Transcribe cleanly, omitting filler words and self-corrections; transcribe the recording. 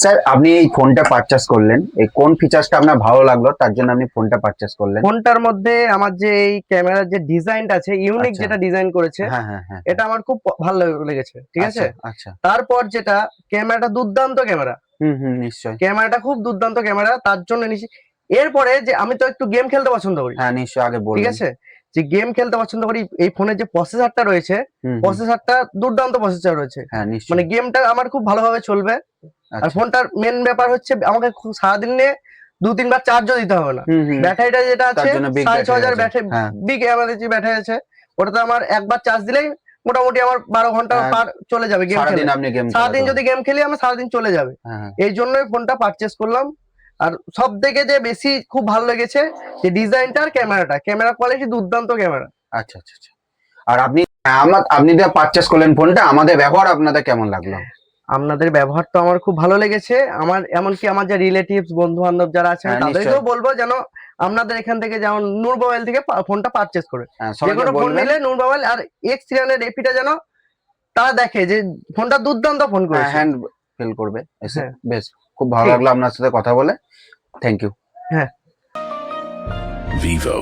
Sir আপনি এই ফোনটা পারচেস করলেন, এই কোন ফিচারসটা আপনার ভালো লাগলো তার জন্য আপনি ফোনটা পারচেস করলেন? ফোনটার মধ্যে আমার যে এই ক্যামেরার যে ডিজাইনটা আছে, ইউনিক আচ্ছা। যেটা ডিজাইন করেছে, হ্যাঁ হ্যাঁ হ্যাঁ এটা হ্যাঁ। আমার খুব ভালো লেগেছে। ঠিক আছে। আচ্ছা আচ্ছা। তারপর যেটা, ক্যামেরাটা দুর্দান্ত ক্যামেরা। হুম হুম, নিশ্চয়ই। ক্যামেরাটা খুব দুর্দান্ত ক্যামেরা, তার জন্য নিছি। এরপরে যে আমি তো একটু গেম খেলতে পছন্দ করি। হ্যাঁ নিশ্চয়ই, আগে ঠিক বললেন। আছে। যে গেম খেলতে পছন্দ করি, এই ফোনের যে প্রসেসরটা রয়েছে, হুম হুম। প্রসেসরটা দুর্দান্ত প্রসেসর রয়েছে। হ্যাঁ মানে নিশ্চয়ই। গেমটা আমার খুব ভালোভাবে চলবে। আর আচ্ছা। ফোনটার মেন ব্যাপার হচ্ছে আমাকে সারাদিনে 2-3 বার চার্জও দিতে হবে না। হুম হুম। ব্যাটারিটা যেটা তার আছে জন্য বিগ ব্যাটারি 6500 আছে। ব্যাটারি, হ্যাঁ বিগ এমএএইচ ব্যাটারি আছে। ওটাতে আমার একবার চার্জ দিলেই মোটামুটি আমার 12 ঘন্টা হ্যাঁ, পার চলে যাবে গেম সারাদিন খেলে। আপনি গেম চালাতে সারাদিন যদি পারবেন। গেম খেলি আমার সারাদিন চলে যাবে। হ্যাঁ হ্যাঁ। এই জন্যই ফোনটা পারচেস করলাম। আর সব থেকে যে বেশি খুব ভালো লেগেছে যে ডিজাইনটা আর ক্যামেরাটা, ক্যামেরা কোয়ালিটি দুর্দান্ত ক্যামেরা। আচ্ছা আচ্ছা আচ্ছা। আর আপনি যে পারচেস করলেন ফোনটা, আমাদের ব্যবহার আপনাদের কেমন লাগলো? আপনাদের ব্যবহার তো আমার খুব ভালো লেগেছে। আমার এমনকি আমার যে রিলেটিভস বন্ধু বান্ধব যারা আছে, আমি হ্যাঁ নিশ্চয়ই। তাদেরকেও বলবো যেন আপনাদের এখান থেকে, যেমন নূর মোবাইল থেকে ফোনটা পারচেস করে। হ্যাঁ, যে সবাইকে কোনো ফোন বলবেন। নিলে নূর মোবাইল আর এক্স সিরিয়ালের এপিটা যেন তারা দেখে যে ফোনটা দুর্দান্ত ফোন হ্যাঁ, করেছে। হ্যান্ড ফিল করবে এসে। হ্যাঁ। বেশ, খুব ভালো ঠিক। লাগলো আপনার সাথে কথা বলে। Thank you. হ্যাঁ। Vivo.